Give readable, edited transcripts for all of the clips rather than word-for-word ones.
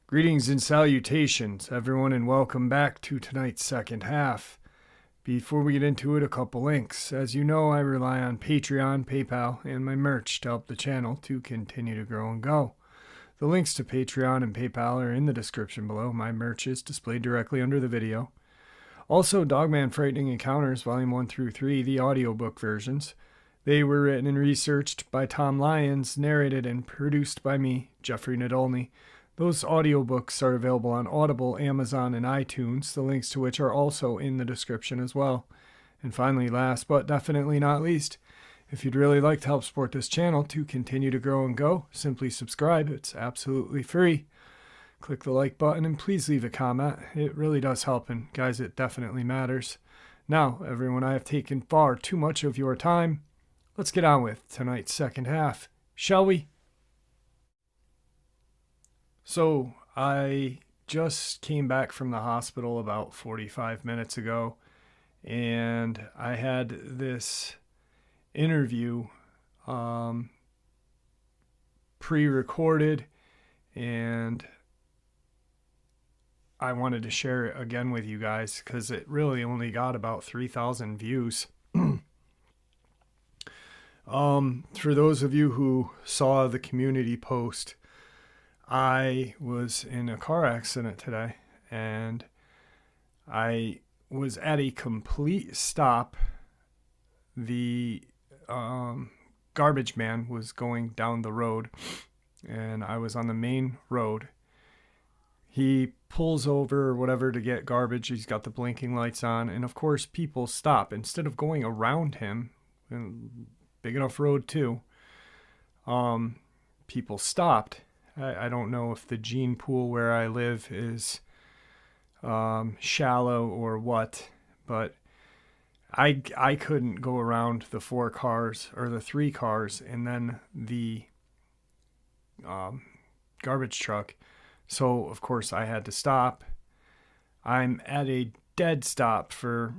Greetings and salutations, everyone, and welcome back to tonight's second half. Before we get into it, a couple links. As you know, I rely on Patreon, PayPal, and my merch to help the channel to continue to grow and go. The links to Patreon and PayPal are in the description below. My merch is displayed directly under the video. Also, Dogman Frightening Encounters, Volume 1 through 3, the audiobook versions. They were written and researched by Tom Lyons, narrated and produced by me, Jeffrey Nadolny. Those audiobooks are available on Audible, Amazon, and iTunes, the links to which are also in the description as well. And finally, last but definitely not least, if you'd really like to help support this channel to continue to grow and go, simply subscribe. It's absolutely free. Click the like button and please leave a comment. It really does help, and guys, it definitely matters. Now, everyone, I have taken far too much of your time. Let's get on with tonight's second half, shall we? So, I just came back from the hospital about 45 minutes ago, and I had this interview pre-recorded, and I wanted to share it again with you guys because it really only got about 3,000 views. For those of you who saw the community post, I was in a car accident today, and I was at a complete stop. The garbage man was going down the road, and I was on the main road. He pulls over or whatever to get garbage. He's got the blinking lights on, and of course people stop. Instead of going around him, big enough road too, people stopped. I don't know if the gene pool where I live is shallow or what, but I couldn't go around the 4 cars or the 3 cars and then the garbage truck. So, of course, I had to stop. I'm at a dead stop for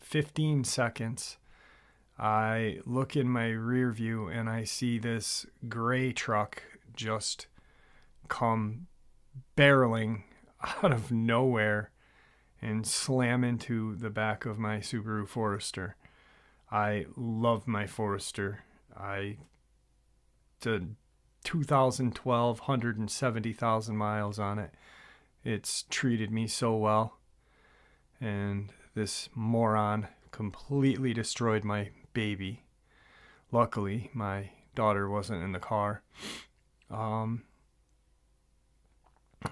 15 seconds. I look in my rear view and I see this gray truck just come barreling out of nowhere and slam into the back of my Subaru Forester. I love my Forester. The 2012, 170,000 miles on it. It's treated me so well. And this moron completely destroyed my baby. Luckily, my daughter wasn't in the car.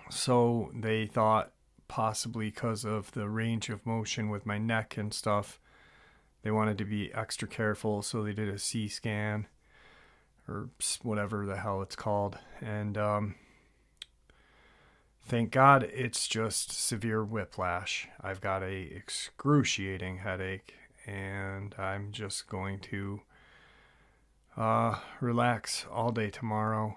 So they thought possibly because of the range of motion with my neck and stuff, they wanted to be extra careful, so they did a C scan or whatever the hell it's called. And thank God it's just severe whiplash. I've got a excruciating headache, and I'm just going to relax all day tomorrow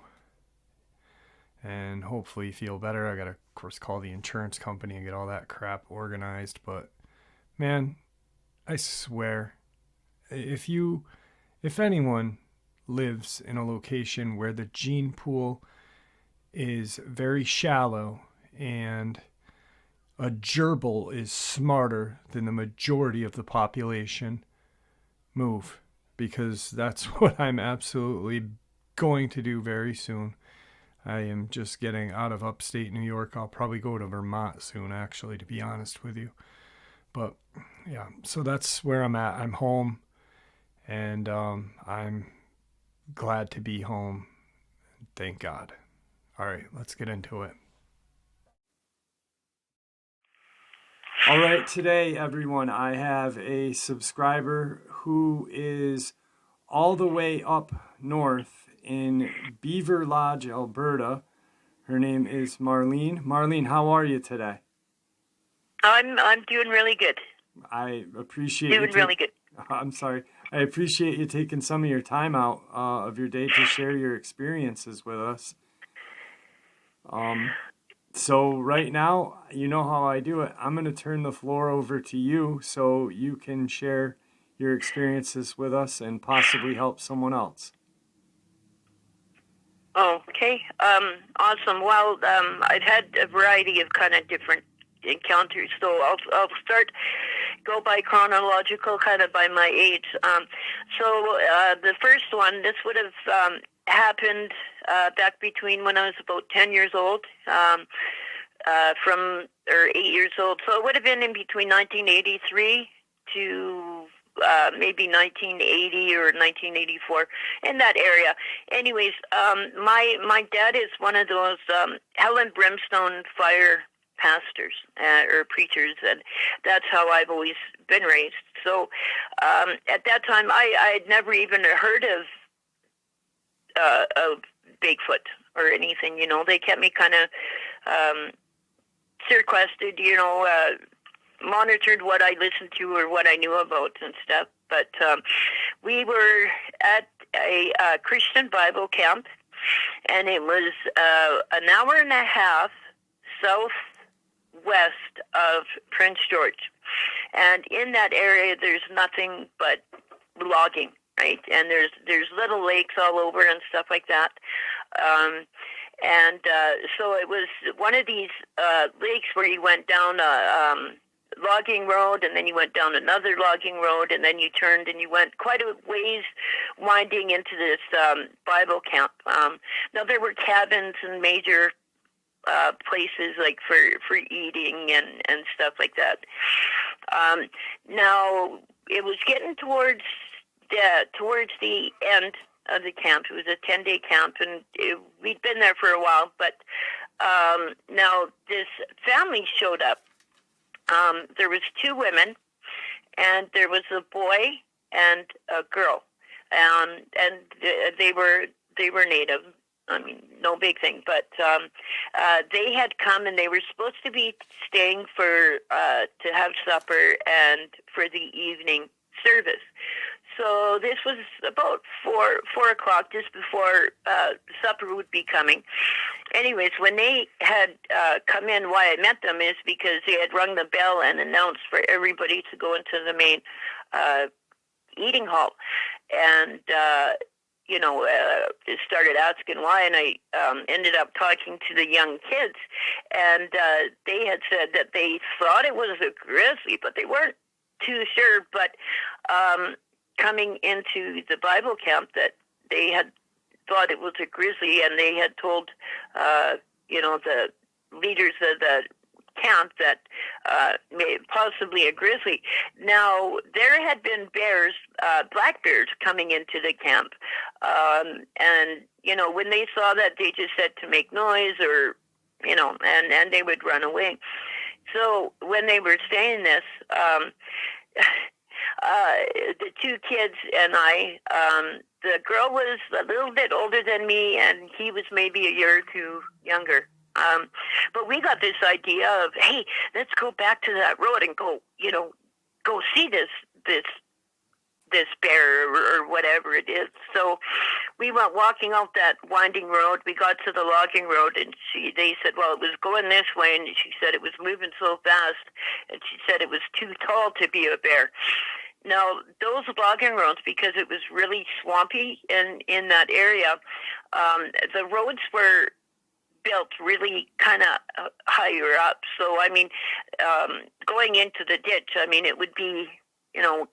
and hopefully feel better. I gotta, of course, call the insurance company and get all that crap organized. But man, I swear, if anyone lives in a location where the gene pool is very shallow and a gerbil is smarter than the majority of the population, move, because that's what I'm absolutely going to do very soon. I am just getting out of upstate New York. I'll probably go to Vermont soon, actually, to be honest with you. But yeah, so that's where I'm at. I'm home, and I'm glad to be home. Thank God. All right, let's get into it. All right, today, everyone, I have a subscriber who is all the way up north in Beaver Lodge, Alberta. Her name is Marlene. Marlene, how are you today? I'm doing really good. I appreciate doing really good. I'm sorry. I appreciate you taking some of your time out of your day to share your experiences with us. So right now, you know how I do it. I'm going to turn the floor over to you so you can share your experiences with us and possibly help someone else. Okay. Awesome. Well, I've had a variety of kind of different encounters, so I'll go by chronological, kind of by my age. So the first one, this would have happened back between when I was about 10 years old, or 8 years old. So it would have been in between 1983 to maybe 1980 or 1984, in that area. Anyways, my dad is one of those hell and brimstone fire pastors or preachers, and that's how I've always been raised. So at that time, I'd never even heard of Bigfoot or anything. You know, they kept me kind of sequestered, monitored what I listened to or what I knew about and stuff. But we were at a Christian Bible camp, and it was an hour and a half southwest of Prince George. And in that area, there's nothing but logging, right? And there's little lakes all over and stuff like that. So it was one of these lakes where you went down a logging road, and then you went down another logging road, and then you turned and you went quite a ways winding into this Bible camp. Now, there were cabins and major places like for eating and stuff like that. Now, it was getting towards the end of the camp. It was a 10-day camp, and we'd been there for a while, but now this family showed up. There was 2 women, and there was a boy and a girl, and they were native. I mean, no big thing, but they had come, and they were supposed to be staying to have supper and for the evening service. So this was about 4 o'clock, just before supper would be coming. Anyways, when they had come in, why I met them is because they had rung the bell and announced for everybody to go into the main eating hall. And, started asking why, and I ended up talking to the young kids, and they had said that they thought it was a grizzly, but they weren't too sure. But coming into the Bible camp, that they had thought it was a grizzly, and they had told, the leaders of the camp that possibly a grizzly. Now, there had been bears, black bears, coming into the camp, and when they saw that, they just said to make noise, or and they would run away. So when they were saying this, the 2 kids and I, the girl was a little bit older than me, and he was maybe a year or 2 younger. But we got this idea of, hey, let's go back to that road and go see this bear or whatever it is. So we went walking out that winding road. We got to the logging road, and they said, well, it was going this way, and she said it was moving so fast, and she said it was too tall to be a bear. Now, those logging roads, because it was really swampy in that area, the roads were built really kind of higher up. So, I mean, going into the ditch, I mean, it would be,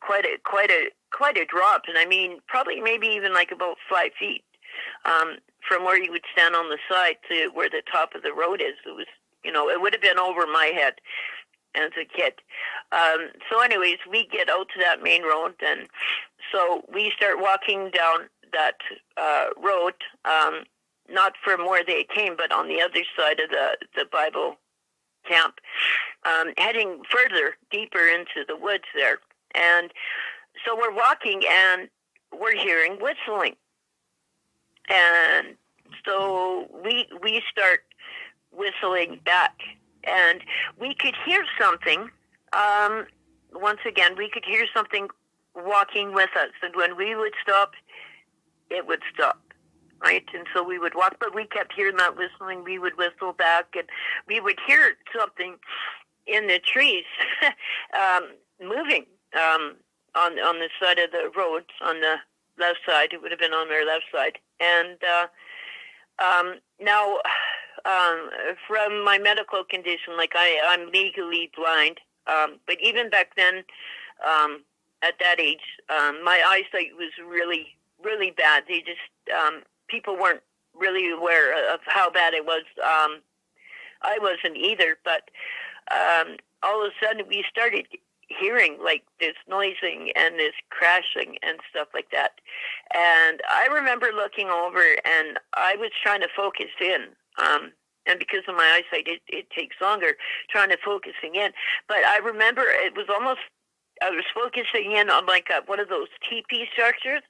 quite a drop. And I mean, probably maybe even like about 5 feet from where you would stand on the side to where the top of the road is. It was, it would have been over my head as a kid. So anyways, we get out to that main road, and so we start walking down that road, not from where they came, but on the other side of the Bible camp, heading further, deeper into the woods there. And so we're walking, and we're hearing whistling. And so we start whistling back, and we could hear something. Once again, we could hear something walking with us, and when we would stop, it would stop, right? And so we would walk, but we kept hearing that whistling. We would whistle back, and we would hear something in the trees moving, on the side of the road, on the left side. It would have been on their left side. And now, from my medical condition, like I'm legally blind, but even back then, at that age, my eyesight was really, really bad. They just, people weren't really aware of how bad it was. I wasn't either, but all of a sudden we started hearing like this noising and this crashing and stuff like that. And I remember looking over, and I was trying to focus in. And because of my eyesight, it takes longer trying to focusing in. But I remember it was almost, I was focusing in on like one of those teepee structures.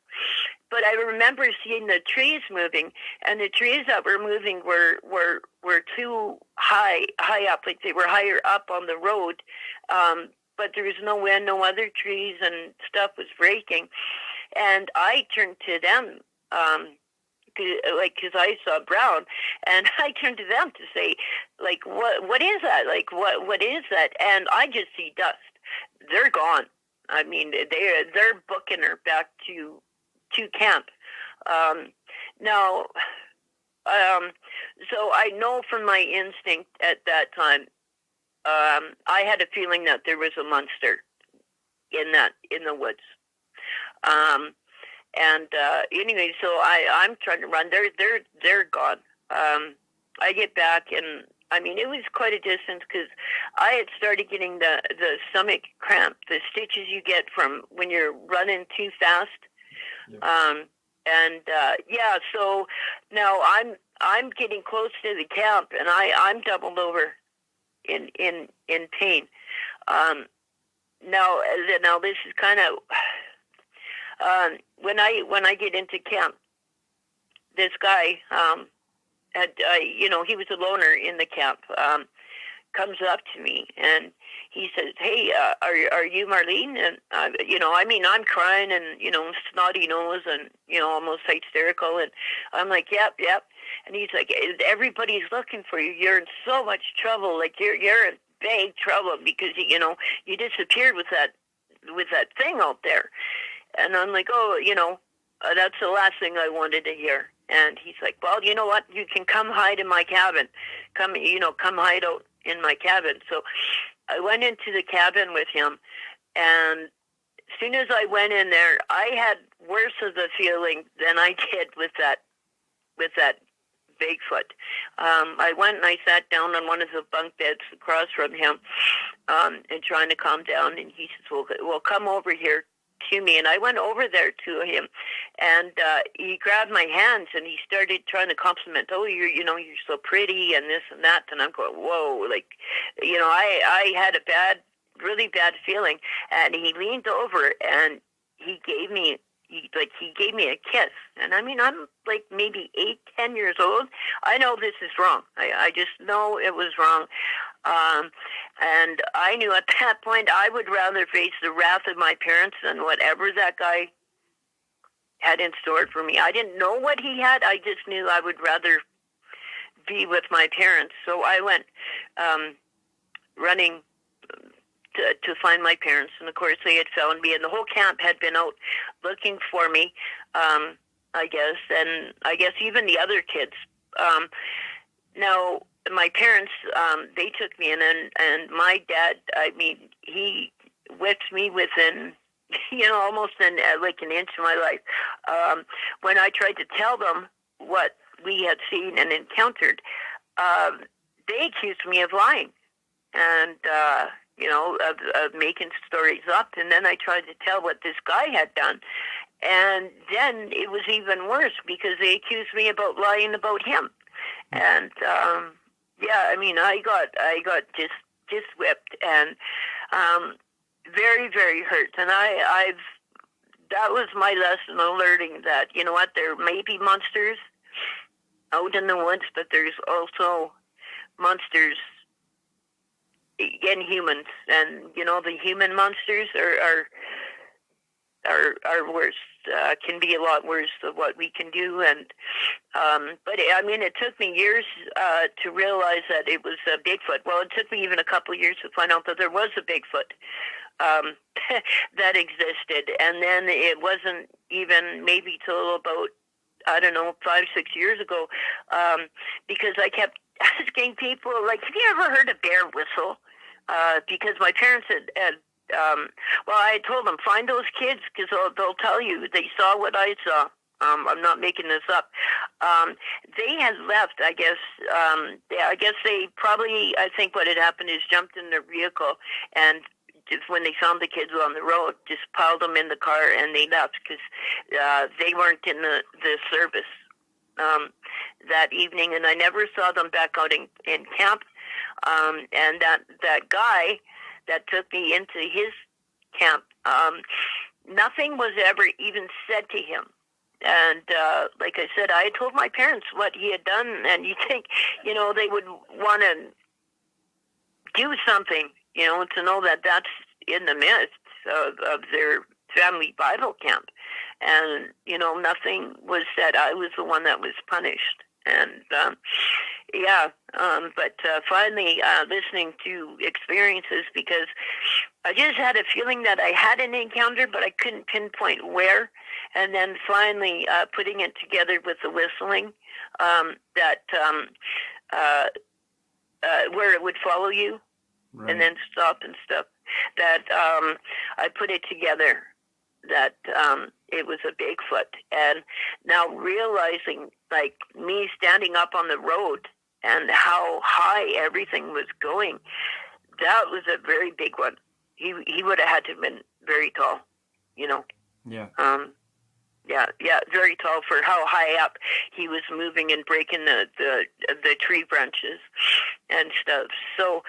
But I remember seeing the trees moving, and the trees that were moving were too high up, like they were higher up on the road. But there was no wind, no other trees, and stuff was breaking. And I turned to them, because I saw brown, and I turned to them to say, like, what is that? Like, what is that? And I just see dust. They're gone. I mean, they're booking her back to camp. Now, so I know from my instinct at that time, I had a feeling that there was a monster in the woods. Anyway, so I'm trying to run. They're gone. I get back, and I mean, it was quite a distance because I had started getting the stomach cramp, the stitches you get from when you're running too fast. Yeah. So now I'm getting close to the camp, and I'm doubled over in pain. Now this is kind of when I get into camp, this guy he was a loner in the camp. Comes up to me and he says, "Hey, are you Marlene?" And I'm crying and snotty nose and almost hysterical, and I'm like, "Yep." And he's like, "Everybody's looking for you. You're in so much trouble. Like you're in big trouble because you disappeared with that thing out there." And I'm like, "Oh, that's the last thing I wanted to hear." And he's like, "Well, you know what? You can come hide in my cabin. Come hide out in my cabin." So I went into the cabin with him, and as soon as I went in there, I had worse of the feeling than I did with that Bigfoot. I went and I sat down on one of the bunk beds across from him, and trying to calm down. And he says, "Well, come over here to me." And I went over there to him, and he grabbed my hands and he started trying to compliment. "Oh, you're so pretty," and this and that. And I'm going, "Whoa!" Like, I had a really bad feeling. And he leaned over and he gave me a kiss. And I mean, I'm like maybe 8-10 years old. I know this is wrong. I just know it was wrong. And I knew at that point I would rather face the wrath of my parents than whatever that guy had in store for me. I didn't know what he had. I just knew I would rather be with my parents. So I went running to find my parents, and of course they had found me, and the whole camp had been out looking for me, I guess, and I guess even the other kids. Now, my parents, they took me in, and my dad, I mean, he whipped me within, almost like an inch of my life. When I tried to tell them what we had seen and encountered, they accused me of lying and, of making stories up. And then I tried to tell what this guy had done. And then it was even worse because they accused me about lying about him. And, I mean, I got just whipped and, very, very hurt. And that was my lesson of learning that, there may be monsters out in the woods, but there's also monsters in humans. And, the human monsters are worse, can be a lot worse than what we can do. And, but I mean, it took me years, to realize that it was a Bigfoot. Well, it took me even a couple of years to find out that there was a Bigfoot. that existed. And then it wasn't even maybe till about, I don't know, 5-6 years ago, because I kept asking people, like, have you ever heard a bear whistle? Because my parents had well, I told them, find those kids, because they'll tell you they saw what I saw. I'm not making this up. They had left, I guess. I guess they probably, I think what had happened is jumped in their vehicle, and just when they found the kids on the road, just piled them in the car and they left, because they weren't in the service that evening, and I never saw them back out in camp. And that guy that took me into his camp, nothing was ever even said to him. And like I said, I had told my parents what he had done, and you think, you know, they would want to do something, you know, to know that that's in the midst of their family Bible camp. And, you know, nothing was said. I was the one that was punished. And, but finally listening to experiences, because I just had a feeling that I had an encounter, but I couldn't pinpoint where. And then finally putting it together with the whistling, where it would follow you, right, and then stop and stuff, that I put it together that it was a Bigfoot. And now realizing, like, me standing up on the road and how high everything was going, that was a very big one. He would have had to have been very tall, you know. Yeah. Yeah, very tall for how high up he was moving and breaking the tree branches and stuff. So,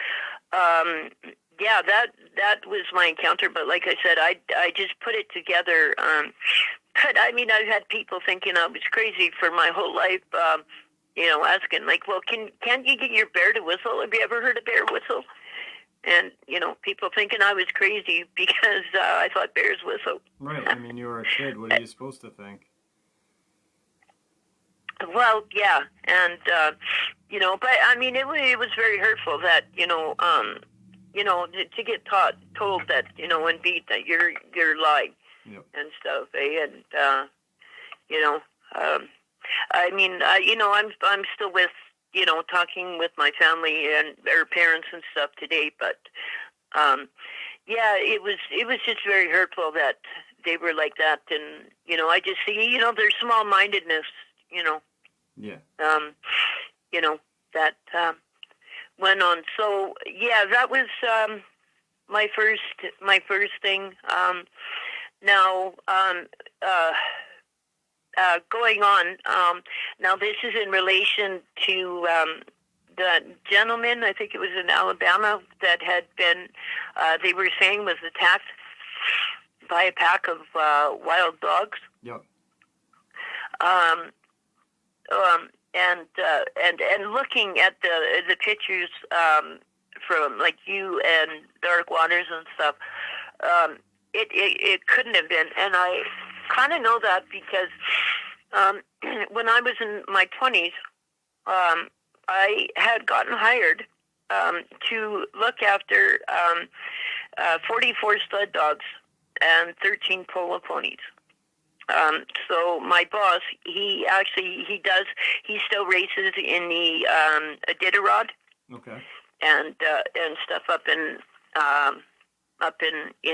that was my encounter. But like I said, I just put it together. But I mean, I've had people thinking I was crazy for my whole life. You know, asking like, well, can't you get your bear to whistle? Have you ever heard a bear whistle? And, you know, people thinking I was crazy because I thought bears whistle. Right. I mean, you were a kid. What are you supposed to think? Well, yeah. And, you know, but, I mean, it was very hurtful that, you know, to get told that, you know, and beat that you're lying. Yep. And stuff. And, you know, I mean, you know, I'm still with, you know, talking with my family and their parents and stuff today, but it was just very hurtful that they were like that, and you know, I just see, you know, their small-mindedness, you know. Yeah. You know, that went on. So yeah, that was my first thing. Now. Going on, now this is in relation to the gentleman, I think it was in Alabama, that had been, they were saying was attacked by a pack of wild dogs. Yep. And looking at the pictures from like you and Dark Waters and stuff, it couldn't have been, and I kind of know that because when I was in my 20s, I had gotten hired to look after 44 sled dogs and 13 polo ponies. So my boss, he still races in the Iditarod. Okay. And stuff up in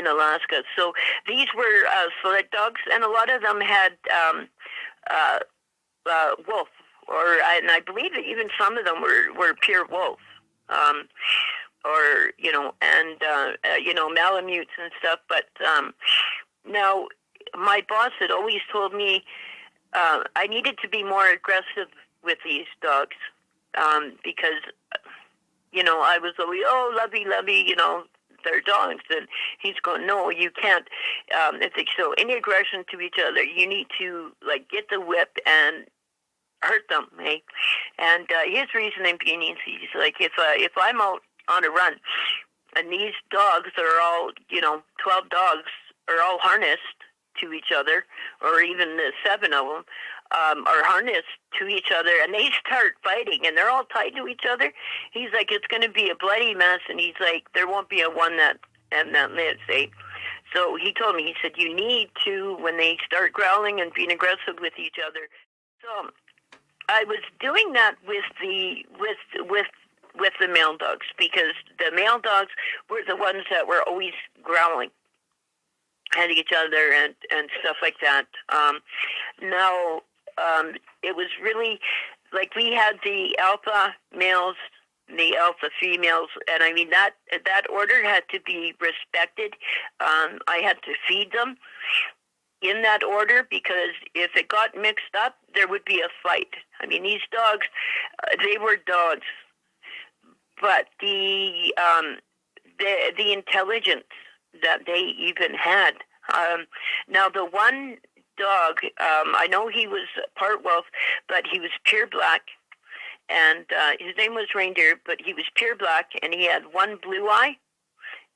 Alaska. So these were sled dogs, and a lot of them had wolf, and I believe that even some of them were pure wolf, or you know, and you know, Malamutes and stuff. But now my boss had always told me I needed to be more aggressive with these dogs because you know, I was always lovey, you know, they're dogs, and he's going, no, you can't. If they show any aggression to each other, you need to like get the whip and hurt them, hey. And his reasoning being, he's like, if I'm out on a run, and these dogs are all, you know, 12 dogs are all harnessed to each other, or even the 7 of them are harnessed to each other, and they start fighting, and they're all tied to each other. He's like, it's going to be a bloody mess, and he's like, there won't be a one that lives, eh? So he told me, he said, you need to, when they start growling and being aggressive with each other. So I was doing that with the male dogs, because the male dogs were the ones that were always growling at each other and stuff like that. Now, it was really, like, we had the alpha males, the alpha females, and I mean, that order had to be respected. I had to feed them in that order, because if it got mixed up, there would be a fight. I mean, these dogs, they were dogs, but the intelligence that they even had. Now, the one dog, I know he was part wolf, but he was pure black, and his name was Reindeer, but he was pure black, and he had one blue eye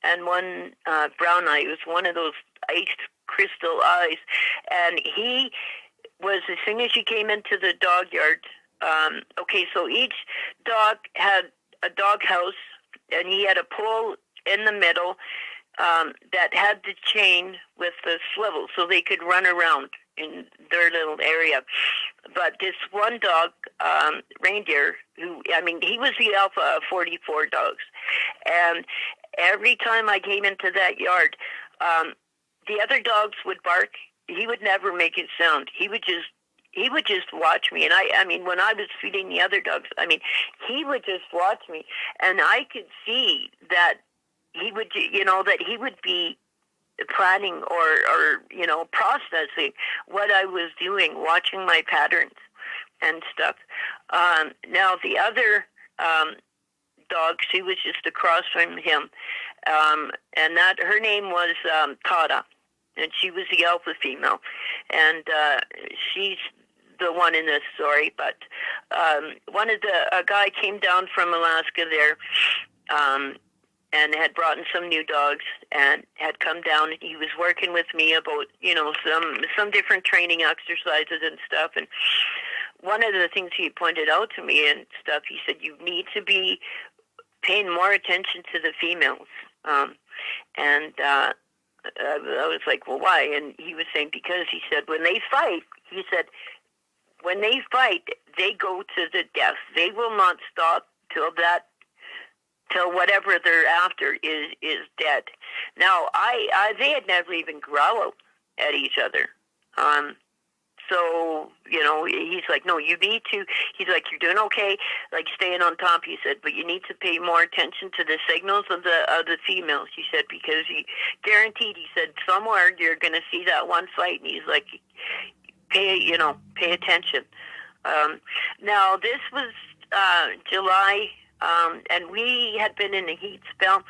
and one brown eye. It was one of those iced crystal eyes, and he was, as soon as you came into the dog yard, okay, so each dog had a dog house, and he had a pole in the middle that had the chain with the swivel, so they could run around in their little area. But this one dog, Reindeer, who, I mean, he was the alpha of 44 dogs, and every time I came into that yard, the other dogs would bark. He would never make a sound. He would just watch me. And I mean, when I was feeding the other dogs, I mean, he would just watch me, and I could see that he would, that he would be planning or processing what I was doing, watching my patterns and stuff. Now, the other dog, she was just across from him, and that her name was Tata, and she was the alpha female, and she's the one in this story. But a guy came down from Alaska there, and had brought in some new dogs, and had come down. He was working with me about, some different training exercises and stuff. And one of the things he pointed out to me and stuff, he said, you need to be paying more attention to the females. And I was like, well, why? And he was saying, because he said, when they fight, they go to the death. They will not stop till whatever they're after is dead. Now, they had never even growled at each other. So, he's like, no, you need to, he's like, you're doing okay, like staying on top, he said, but you need to pay more attention to the signals of the females, he said, because he guaranteed, he said, somewhere you're going to see that one fight, and he's like, pay attention. Now, this was July, and we had been in a heat spell,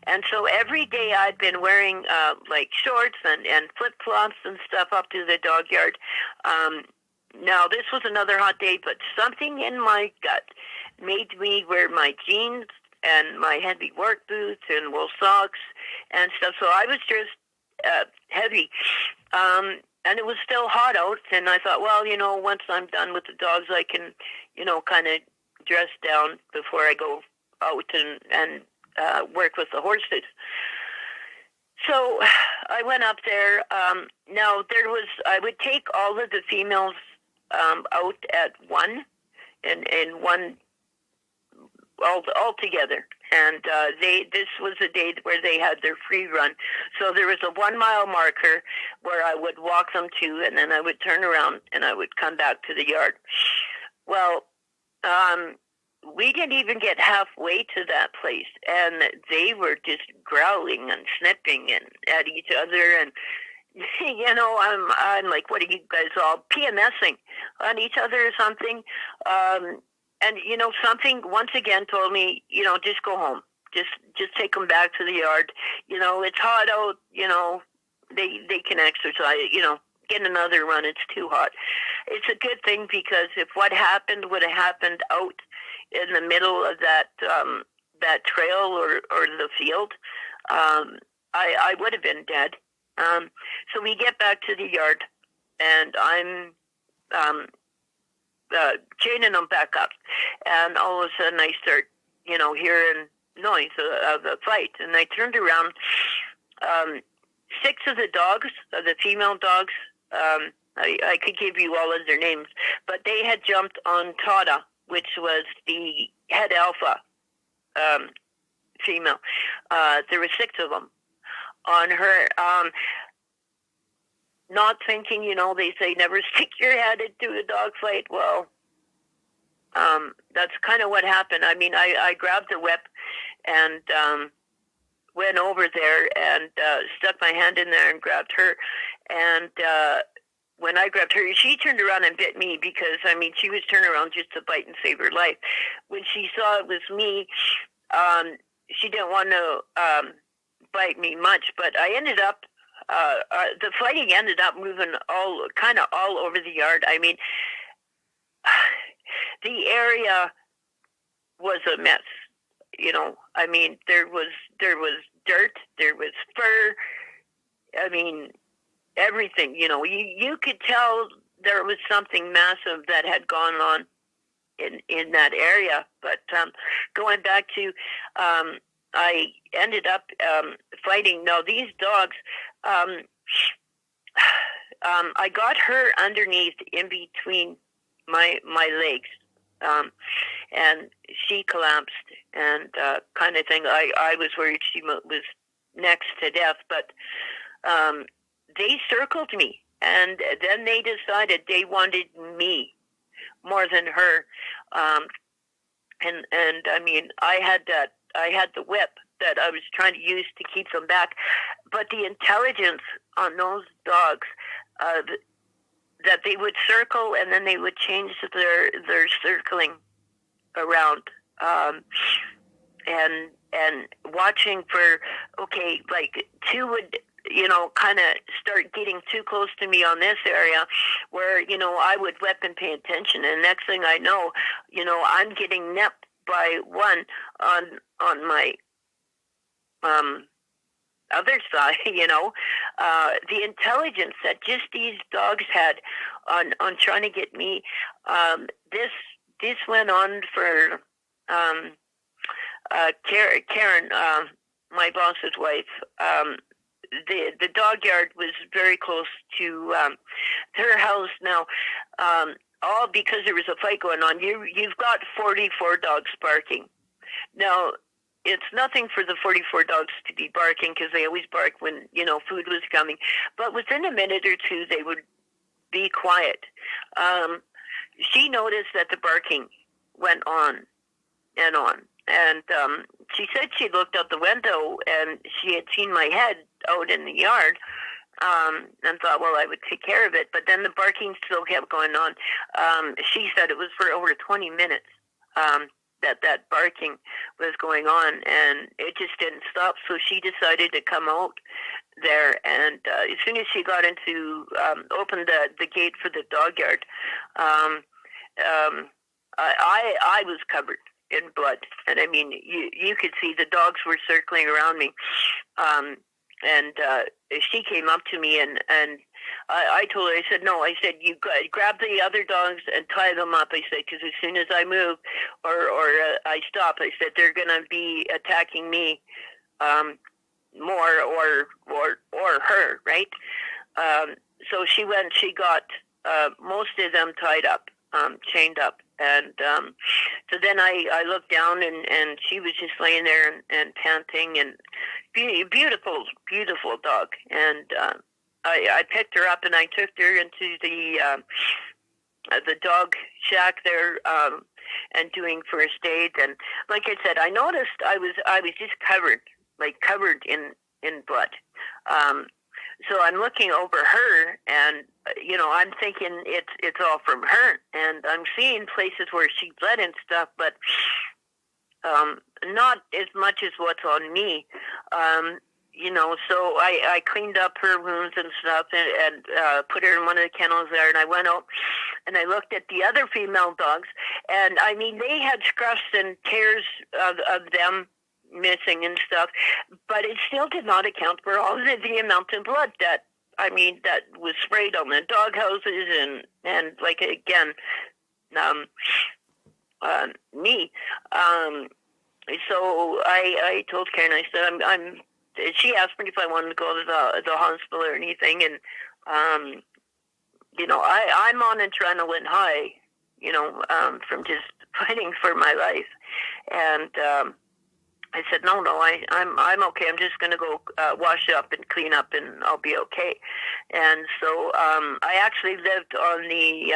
and so every day I'd been wearing like shorts and flip-flops and stuff up to the dog yard. Now, this was another hot day, but something in my gut made me wear my jeans and my heavy work boots and wool socks and stuff, so I was just heavy. And it was still hot out, and I thought, well, once I'm done with the dogs, I can, kind of dress down before I go out and work with the horses. So I went up there. Now, I would take all of the females out at one, and one all together. And this was a day where they had their free run. So there was a 1 mile marker where I would walk them to, and then I would turn around and I would come back to the yard. Well, we didn't even get halfway to that place, and they were just growling and snipping at each other. And I'm like, what are you guys all PMSing on each other or something? And, something once again told me, just go home. Just take them back to the yard. It's hot out, they can exercise, get another run. It's too hot. It's a good thing, because if what happened would have happened out in the middle of that trail or the field, I would have been dead. So we get back to the yard, and I'm chaining them back up, and all of a sudden I start, hearing noise of a fight, and I turned around. 6 of the dogs, the female dogs, I could give you all of their names, but they had jumped on Tata, which was the head alpha female. There were 6 of them on her. Not thinking, they say never stick your head into a dog fight. Well, that's kind of what happened. I mean, I grabbed the whip and went over there and stuck my hand in there and grabbed her. And when I grabbed her, she turned around and bit me because, I mean, she was turning around just to bite and save her life. When she saw it was me, she didn't want to bite me much, but I ended up, the fighting ended up moving all over the yard. I mean, the area was a mess. I mean, there was dirt, there was fur. I mean, everything. You could tell there was something massive that had gone on in that area. But going back to, I ended up fighting. Now these dogs, I got her underneath in between my legs. And she collapsed and kind of thing. I was worried she was next to death, but they circled me, and then they decided they wanted me more than her. And I mean, I had the whip that I was trying to use to keep them back, but the intelligence on those dogs, that they would circle and then they would change their circling around, and watching for, okay, like 2 would, kind of start getting too close to me on this area where, I would weapon pay attention. And next thing I know, I'm getting nipped by one on my, other side, the intelligence that just these dogs had on trying to get me. This went on for Karen, my boss's wife. The dog yard was very close to her house. Now, all because there was a fight going on. You've got 44 dogs barking. Now, it's nothing for the 44 dogs to be barking because they always bark when, food was coming. But within a minute or two, they would be quiet. She noticed that the barking went on and on. And she said she looked out the window and she had seen my head out in the yard, and thought, well, I would take care of it. But then the barking still kept going on. She said it was for over 20 minutes. That barking was going on, and it just didn't stop. So she decided to come out there, and as soon as she got into, opened the gate for the dog yard, I was covered in blood, and I mean, you could see the dogs were circling around me, and she came up to me, and I told her, I said, no, I said, you grab the other dogs and tie them up. I said, because as soon as I move or I stop, I said, they're going to be attacking me more or her, right? So she went, she got most of them tied up, chained up. And so then I looked down, and she was just laying there and panting, and beautiful, beautiful dog. And I picked her up and I took her into the dog shack there, and doing first aid. And like I said, I noticed I was just covered in blood. So I'm looking over her, and I'm thinking it's all from her, and I'm seeing places where she bled and stuff, but not as much as what's on me. So I cleaned up her wounds and stuff, and put her in one of the kennels there, and I went out and I looked at the other female dogs, and I mean, they had scruffs and tears of them missing and stuff, but it still did not account for all of the amount of blood that was sprayed on the dog houses and like, again, me. So I told Karen, I said, I'm she asked me if I wanted to go to the hospital or anything, and I'm on adrenaline high, from just fighting for my life, and I said, no, I'm okay. I'm just going to go wash up and clean up, and I'll be okay. And so I actually lived on the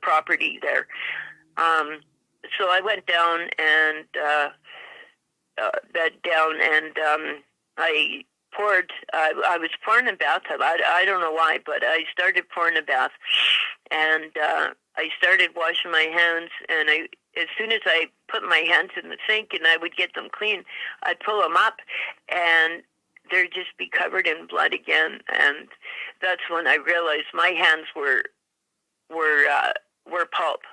property there. So I went down and bed down, and I poured. I was pouring a bathtub. I don't know why, but I started pouring a bath, and I started washing my hands, and as soon as I put my hands in the sink and I would get them clean, I'd pull them up, and they'd just be covered in blood again. And that's when I realized my hands were pulp.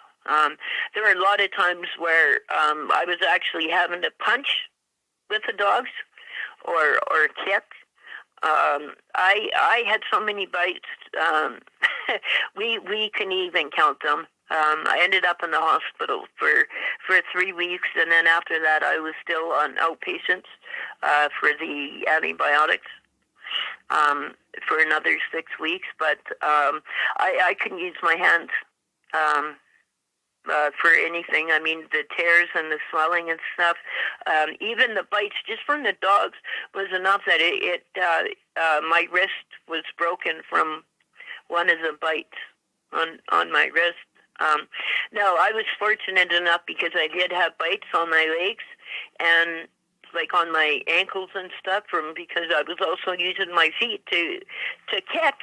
There were a lot of times where I was actually having to punch with the dogs or kick. I had so many bites. We couldn't even count them. I ended up in the hospital for 3 weeks, and then after that I was still on outpatients for the antibiotics for another 6 weeks. But I couldn't use my hands for anything. I mean, the tears and the swelling and stuff, even the bites just from the dogs was enough that my wrist was broken from one of the bites on my wrist. Now, I was fortunate enough because I did have bites on my legs and like on my ankles and stuff because I was also using my feet to kick.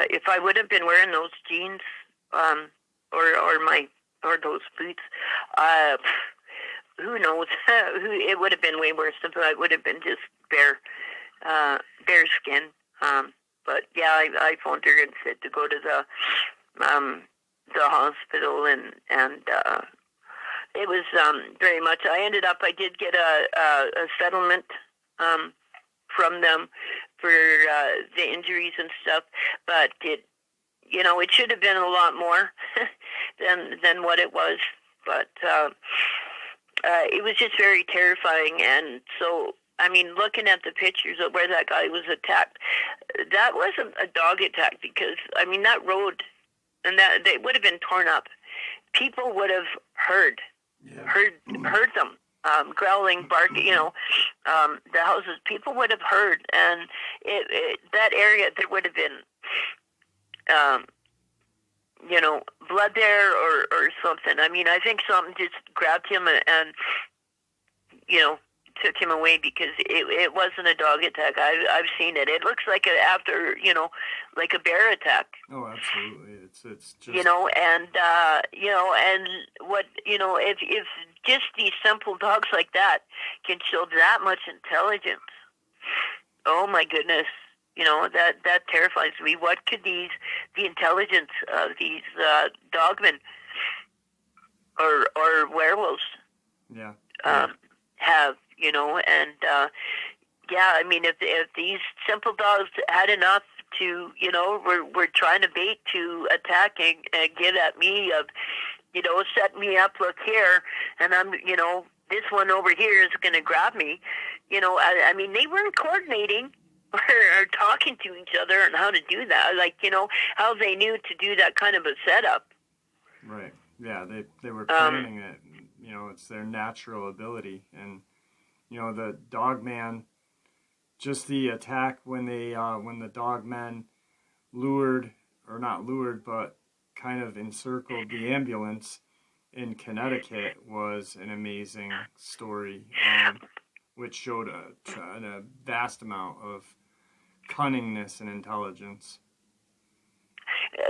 If I would have been wearing those jeans or those boots, who knows? It would have been way worse if I would have been just bare skin. But yeah, I phoned her and said to go to the hospital, and it was very much. I did get a settlement from them for the injuries and stuff, but it should have been a lot more than what it was. But it was just very terrifying, and so. I mean, looking at the pictures of where that guy was attacked, that wasn't a dog attack because, I mean, that road, and that they would have been torn up. People would have heard them growling, barking, the houses. People would have heard, and that area, there would have been, blood there or something. I mean, I think something just grabbed him and took him away because it wasn't a dog attack. I've seen it. It looks like like a bear attack. Oh, absolutely. It's just and what if just these simple dogs like that can show that much intelligence. Oh my goodness. That terrifies me. What could the intelligence of these dogmen or werewolves have? I mean, if these simple dogs had enough to, were trying to bait to attack and get at me of, set me up, look here, and I'm, this one over here is going to grab me. I mean, they weren't coordinating or talking to each other on how to do that. Like, how they knew to do that kind of a setup. Right. Yeah, they were planning it. It's their natural ability. And the Dogman, just the attack when the Dogmen but kind of encircled the ambulance in Connecticut was an amazing story, which showed a vast amount of cunningness and intelligence.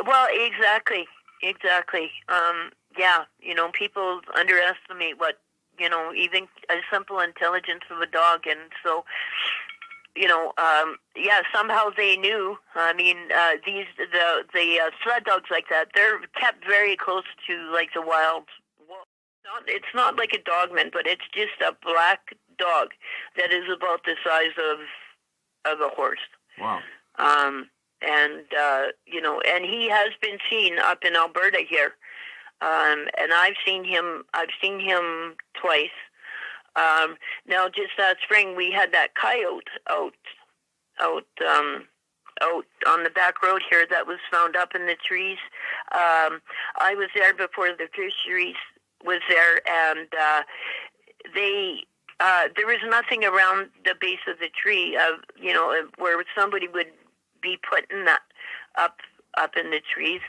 Well, exactly. People underestimate what, even a simple intelligence of a dog. And so, somehow they knew. I mean, the sled dogs like that, they're kept very close to like the wild. It's not like a Dogman, but it's just a black dog that is about the size of a horse. Wow. And he has been seen up in Alberta here. And I've seen him twice. Now, just that spring, we had that coyote out on the back road here that was found up in the trees. I was there before the fisheries was there, and there was nothing around the base of the tree, where somebody would be putting that up in the trees.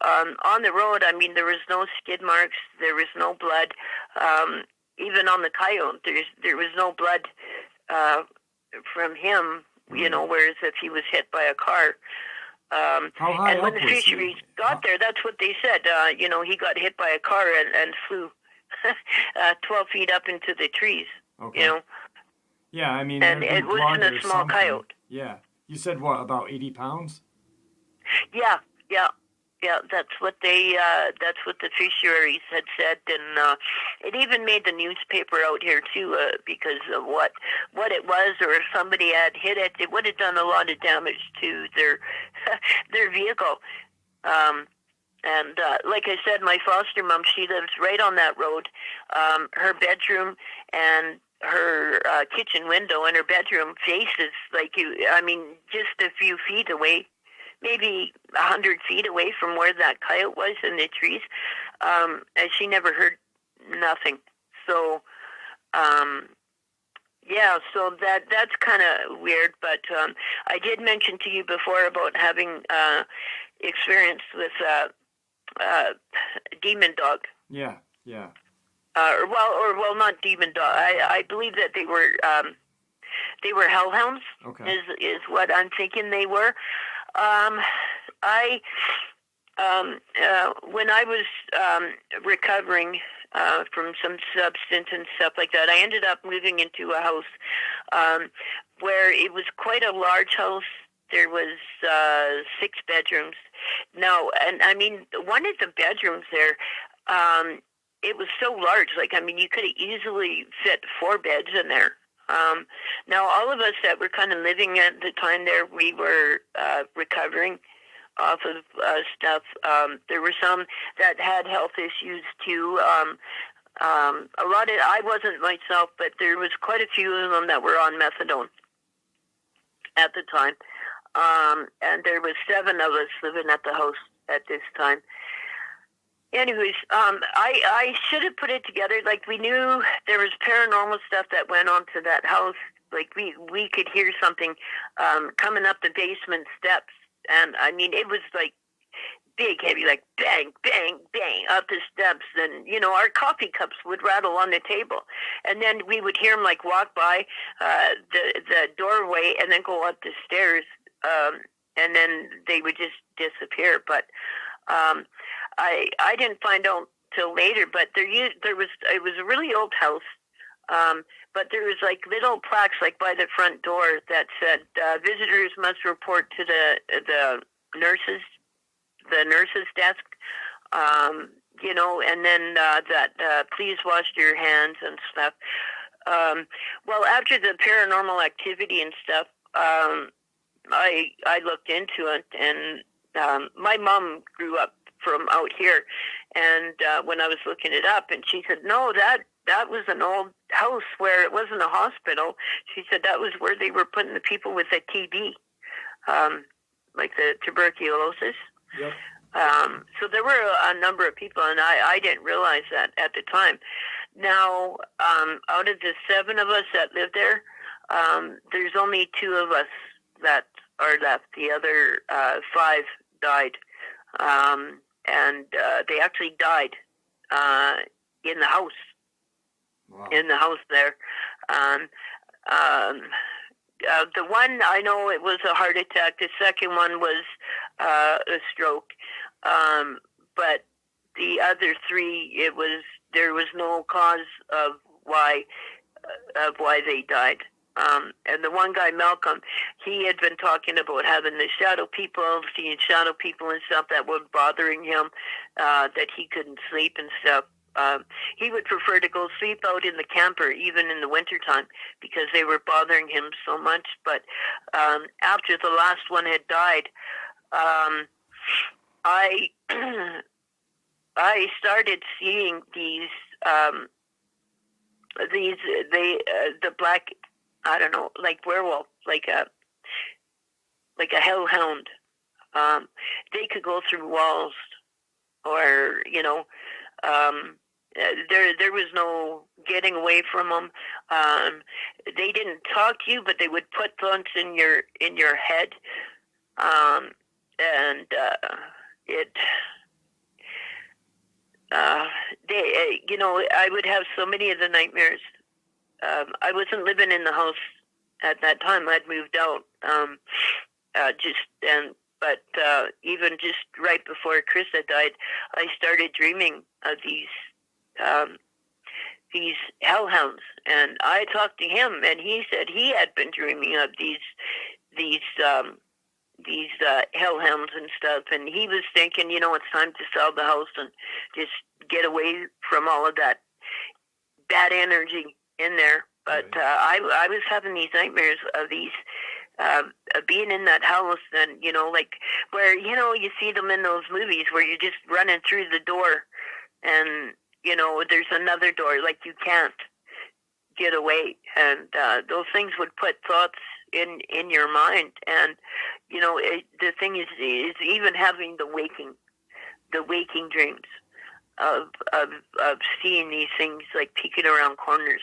On the road, I mean, there was no skid marks, there was no blood. Even on the coyote, there was no blood from him, whereas if he was hit by a car. How high and when up the was fisheries he? got there, that's what they said. He got hit by a car and flew 12 feet up into the trees. Okay. Yeah, I mean, and it wasn't a small something. coyote. Yeah. You said what, about 80 pounds? Yeah. That's what that's what the fisheries had said, and it even made the newspaper out here too, because of what it was, or if somebody had hit it, it would have done a lot of damage to their their vehicle. And like I said, my foster mom, she lives right on that road. Her bedroom and her kitchen window and her bedroom faces just a few feet away, maybe 100 feet away from where that coyote was in the trees. And she never heard nothing. So, so that's kind of weird. But I did mention to you before about having experience with demon dog. Yeah. Not demon dog. I believe that they were hellhounds. Okay. Is what I'm thinking they were. When I was recovering from some substance and stuff like that, I ended up moving into a house where it was quite a large house. There was 6 bedrooms. Now, and I mean, one of the bedrooms there, it was so large. You could have easily fit 4 beds in there. Now, all of us that were kind of living at the time there, we were recovering off of stuff. There were some that had health issues too. I wasn't myself, but there was quite a few of them that were on methadone at the time. And there was 7 of us living at the house at this time. Anyways, I should have put it together. We knew there was paranormal stuff that went on to that house. We could hear something coming up the basement steps. And, I mean, it was, big, heavy, bang, bang, bang, up the steps. And, our coffee cups would rattle on the table. And then we would hear them, walk by the doorway and then go up the stairs. And then they would just disappear. But I didn't find out till later, but it was a really old house, but there was little plaques by the front door that said visitors must report to the nurses desk, and then that please wash your hands and stuff. Well, after the paranormal activity and stuff, I looked into it, and my mom grew up from out here, and when I was looking it up, and she said, no, that was an old house where it wasn't a hospital. She said that was where they were putting the people with the TB, the tuberculosis. Yep. So there were a number of people, and I didn't realize that at the time. Now, out of the 7 of us that lived there, there's only 2 of us that are left. The other 5 died. And they actually died in the house. Wow. In the house there. The one, I know it was a heart attack. The second one was a stroke. But the other 3, there was no cause of why they died. And the one guy, Malcolm, he had been talking about having the shadow people, seeing shadow people and stuff that were bothering him, that he couldn't sleep and stuff. He would prefer to go sleep out in the camper, even in the wintertime, because they were bothering him so much. But after the last one had died, I started seeing the black, I don't know, like werewolf, like a hellhound. They could go through walls, or there was no getting away from them. They didn't talk to you, but they would put thoughts in your head, and it. I would have so many of the nightmares. I wasn't living in the house at that time. I'd moved out. But even just right before Chris had died, I started dreaming of these hellhounds, and I talked to him, and he said he had been dreaming of these hellhounds and stuff, and he was thinking, it's time to sell the house and just get away from all of that bad energy in there. But I was having these nightmares of these being in that house, and like where you see them in those movies where you're just running through the door, and there's another door, like you can't get away, and those things would put thoughts in your mind, and the thing is even having the waking dreams of seeing these things like peeking around corners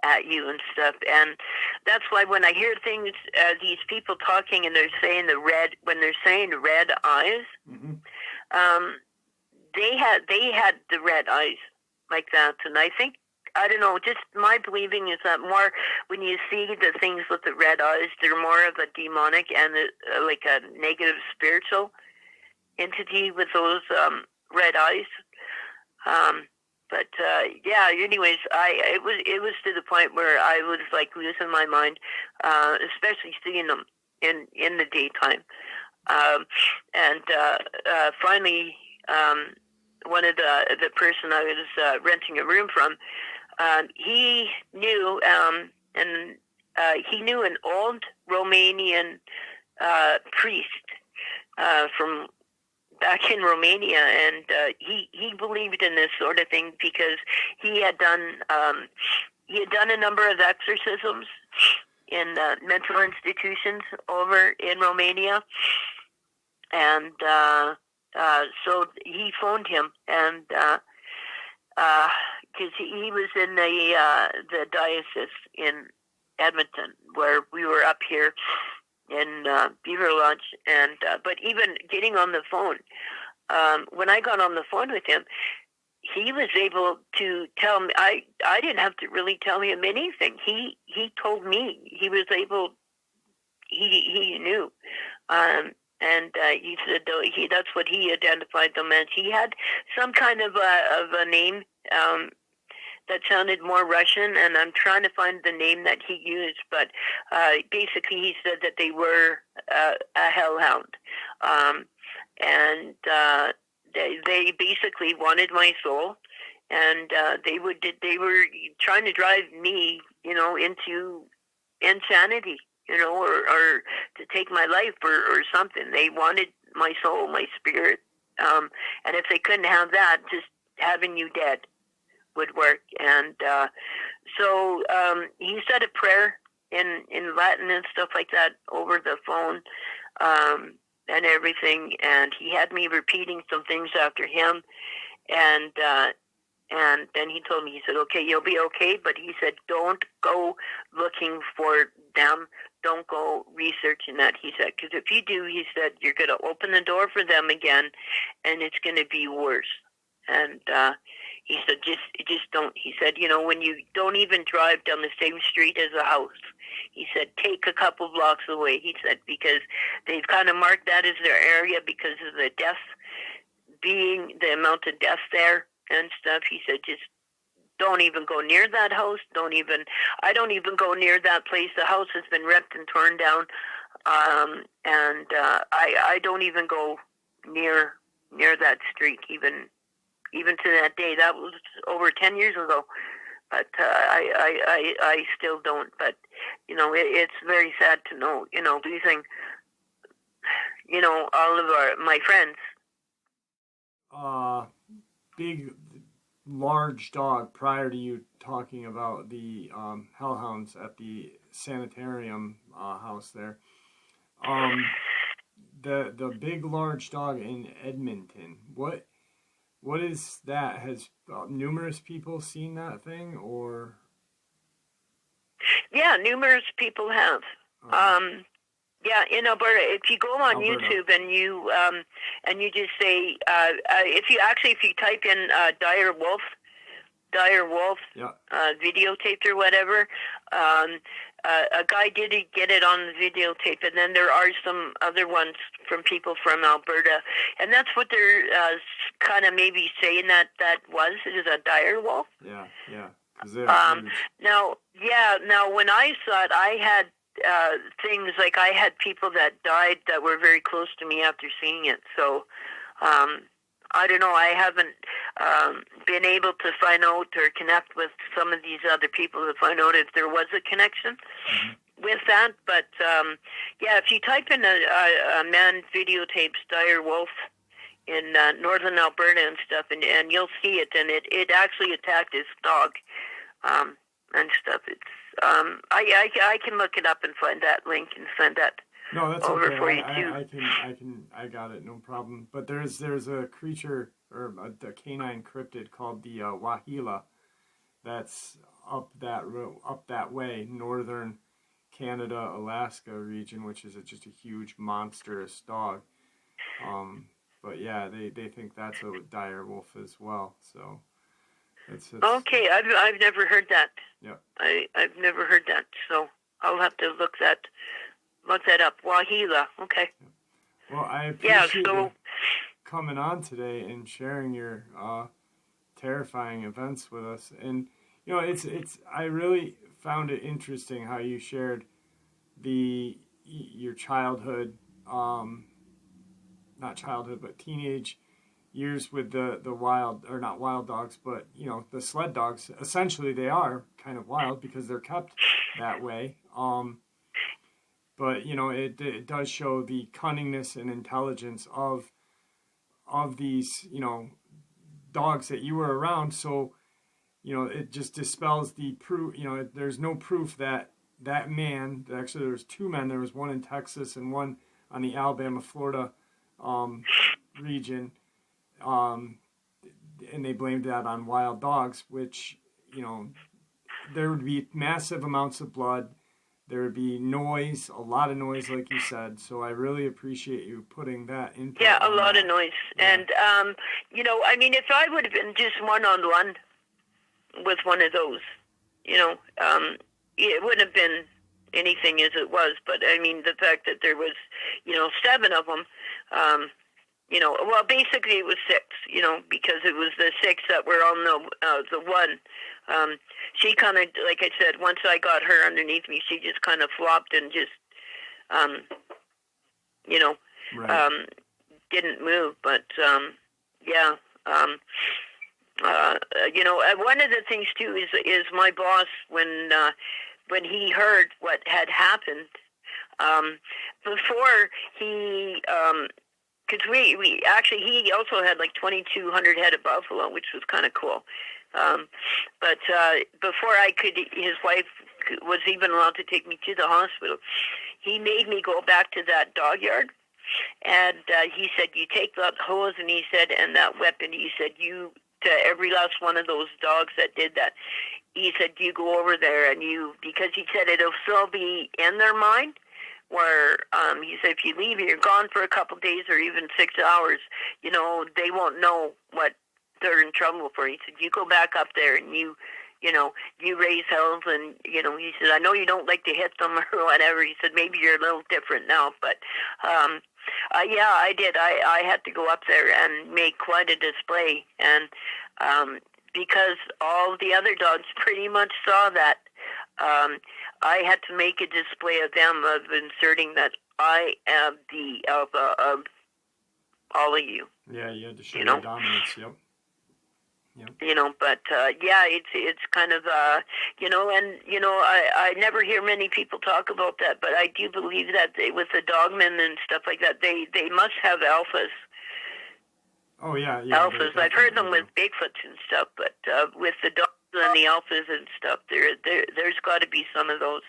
at you and stuff. And that's why when I hear things, these people talking, and they're saying when they're saying red eyes, Mm-hmm. They had the red eyes like that, and I don't know, just my believing is that more when you see the things with the red eyes, they're more of a demonic and like a negative spiritual entity with those red eyes. But anyways, it was to the point where I was like losing my mind, especially seeing them in the daytime. And finally, one of the person I was renting a room from, he knew, and he knew an old Romanian priest from back in Romania, and he believed in this sort of thing because he had done a number of exorcisms in mental institutions over in Romania, and so he phoned him, and because he was in the diocese in Edmonton, where we were up here in Beaver Lodge, and but even getting on the phone, when I got on the phone with him, he was able to tell me. I didn't have to really tell him anything. He told me. He was able. He knew, and he said that's what he identified them as. He had some kind of a name that sounded more Russian, and I'm trying to find the name that he used, but basically he said that they were a hellhound, and they basically wanted my soul, and they were trying to drive me, into insanity, or to take my life or something. They wanted my soul, my spirit, and if they couldn't have that, just having you dead would work. And so he said a prayer in Latin and stuff like that over the phone, and everything, and he had me repeating some things after him, and then he told me, he said, okay, you'll be okay, but he said, don't go looking for them, don't go researching that, he said, because if you do, he said, you're going to open the door for them again, and it's going to be worse. And he said, just don't. He said, when you don't even drive down the same street as a house, he said, take a couple blocks away. He said, because they've kind of marked that as their area because of the death, being the amount of death there and stuff. He said, just don't even go near that house. I don't even go near that place. The house has been ripped and torn down. And I don't even go near that street, even to that day. That was over 10 years ago, but I still don't. But it's very sad to know, losing, all of my friends. big, large dog prior to you talking about the hellhounds at the sanitarium house there. The big, large dog in Edmonton. What is that? Has numerous people seen that thing, or? Yeah, numerous people have. Okay. Yeah, in Alberta. If you go on Alberta. YouTube and you just say if you type in dire wolf Yeah. videotaped or whatever, a guy did get it on the videotape, and then there are some other ones from people from Alberta, and that's what they're kind of maybe saying that was. It is a dire wolf. Yeah. 'Cause Now when I saw it, I had things like I had people that died that were very close to me after seeing it. So I don't know. I haven't been able to find out or connect with some of these other people to find out if there was a connection with that. But yeah, if you type in a man videotapes dire wolf in northern Alberta and stuff, and you'll see it, and it actually attacked his dog and stuff. It's I can look it up and find that link and send that No, that's over okay. for you too. I got it, no problem. But there's a creature or a canine cryptid called the Wahila that's up that way, northern Canada, Alaska region, which is just a huge monstrous dog. But yeah, they think that's a dire wolf as well. So it's Okay, I've never heard that. Yeah. I've never heard that. So I'll have to look that up. Wahila. Okay. Well, I appreciate so you coming on today and sharing your terrifying events with us. And you know, it's I really found it interesting how you shared your childhood, not childhood, but teenage years with the wild, or not wild dogs, but you know, the sled dogs. Essentially, they are kind of wild because they're kept that way. But you know, it does show the cunningness and intelligence of these, you know, dogs that you were around. So, you know, it just dispels the proof. You know, there's no proof that man. Actually, there was two men. There was one in Texas and one on the Alabama-Florida region. And they blamed that on wild dogs, which, you know, there would be massive amounts of blood. There would be noise, a lot of noise, like you said. So I really appreciate you putting that in. Yeah, a lot of noise. Yeah. And, you know, I mean, if I would have been just one-on-one with one of those, you know, it wouldn't have been anything as it was. But, I mean, the fact that there was, you know, 7 of them, you know, well, basically it was 6, you know, because it was the 6 that were on the one. She kind of, like I said, once I got her underneath me, she just kind of flopped and just, you know, right. Didn't move. But, yeah, you know, one of the things too is my boss, when he heard what had happened, before he, because we actually, he also had like 2,200 head of buffalo, which was kind of cool. But before his wife was even allowed to take me to the hospital, he made me go back to that dog yard. And he said, you take that hose, and he said, and that weapon, he said, to every last one of those dogs that did that, he said, you go over there and because he said it'll still be in their mind, where he said if you leave, you're gone for a couple of days or even 6 hours, you know, they won't know what they're in trouble for. He said, you go back up there and you know, you raise hells, and, you know, he said, I know you don't like to hit them or whatever. He said, maybe you're a little different now, but yeah, I did. I had to go up there and make quite a display, and because all the other dogs pretty much saw that, I had to make a display of them, of inserting that I am the alpha of all of you. Yeah, you had to show your dominance. Yep. You know, but yeah, it's kind of you know, and you know, I never hear many people talk about that, but I do believe that with the Dogman and stuff like that, they must have alphas Oh yeah, yeah. Alphas. I've heard them with Bigfoots and stuff, but with the dogs and the alphas and stuff, there's got to be some of those.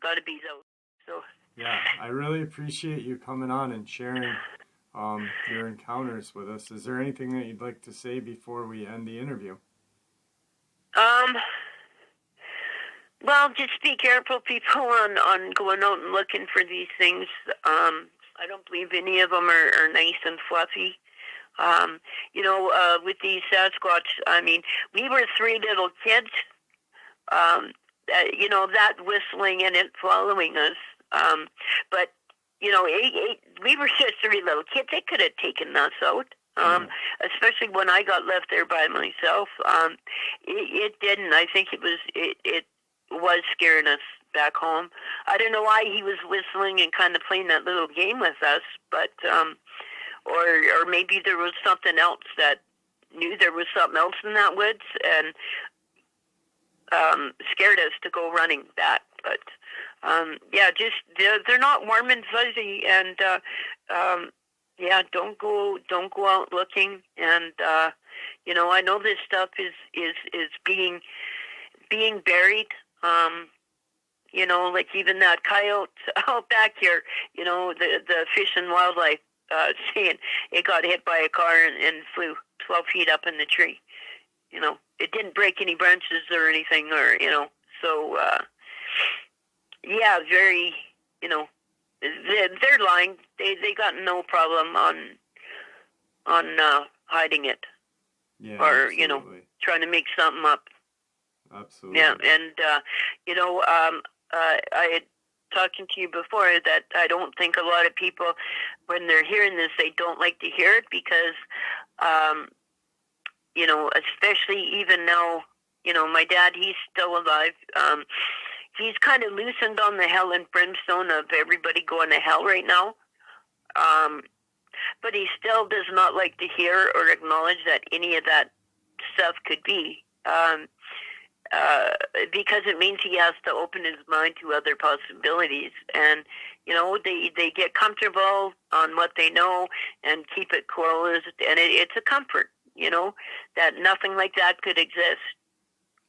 Got to be those. So. Yeah, I really appreciate you coming on and sharing your encounters with us. Is there anything that you'd like to say before we end the interview? Well, just be careful, people, on going out and looking for these things. I don't believe any of them are nice and fluffy. With these Sasquatch, I mean, we were 3 little kids, that whistling and it following us. But, we were just 3 little kids. They could have taken us out. Especially when I got left there by myself. It didn't. I think it was scaring us back home. I don't know why he was whistling and kind of playing that little game with us, but or maybe there was something else that knew there was something else in that woods and scared us to go running back. But just they're not warm and fuzzy, and don't go out looking. And I know this stuff is being buried. Like even that coyote out back here, the Fish and Wildlife saying it got hit by a car and flew 12 feet up in the tree. It didn't break any branches or anything, so very, they're lying. They got no problem on hiding it, or absolutely. trying to make something up. Absolutely. Yeah, and I had talking to you before that I don't think a lot of people, when they're hearing this, they don't like to hear it because, especially even now, my dad, he's still alive. He's kind of loosened on the hell and brimstone of everybody going to hell right now. But he still does not like to hear or acknowledge that any of that stuff could be. Because it means he has to open his mind to other possibilities. And, they get comfortable on what they know and keep it closed. And it's a comfort, that nothing like that could exist.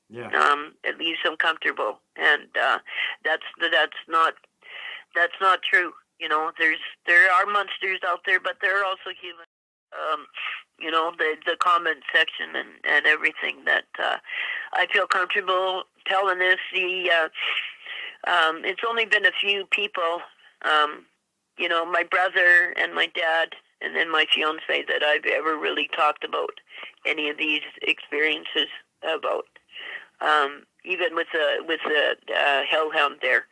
Yeah. It leaves them comfortable. And that's not true. There are monsters out there, but there are also humans. The comment section and everything that I feel comfortable telling this. It's only been a few people, my brother and my dad, and then my fiance, that I've ever really talked about any of these experiences about. Even with the Hellhound there,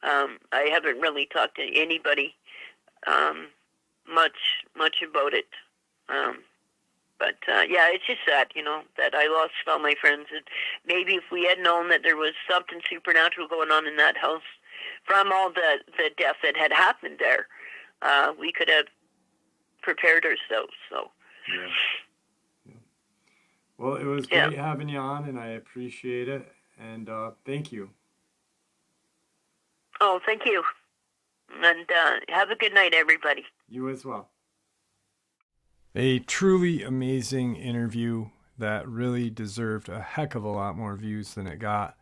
I haven't really talked to anybody much about it. But it's just sad, that I lost all my friends. And maybe if we had known that there was something supernatural going on in that house from all the death that had happened there, we could have prepared ourselves. So. Yeah. Well, it was great having you on, and I appreciate it. And thank you. Oh, thank you. And have a good night, everybody. You as well. A truly amazing interview that really deserved a heck of a lot more views than it got.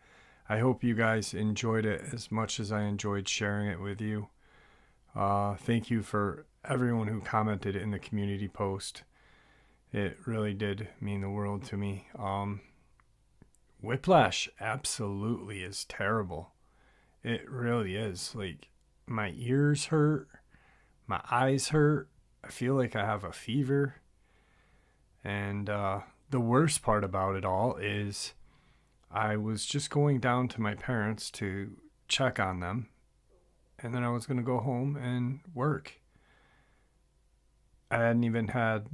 I hope you guys enjoyed it as much as I enjoyed sharing it with you. Thank you for everyone who commented in the community post. It really did mean the world to me. Whiplash absolutely is terrible. It really is. Like, my ears hurt, my eyes hurt. I feel like I have a fever. And the worst part about it all is I was just going down to my parents to check on them. And then I was going to go home and work. I hadn't even had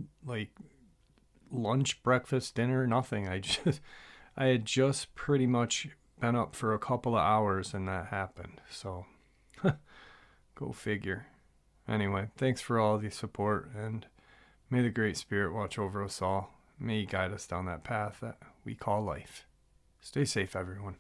lunch, breakfast, dinner, nothing. I had just pretty much been up for a couple of hours and that happened. So go figure. Anyway, thanks for all the support, and may the Great Spirit watch over us all. May He guide us down that path that we call life. Stay safe, everyone.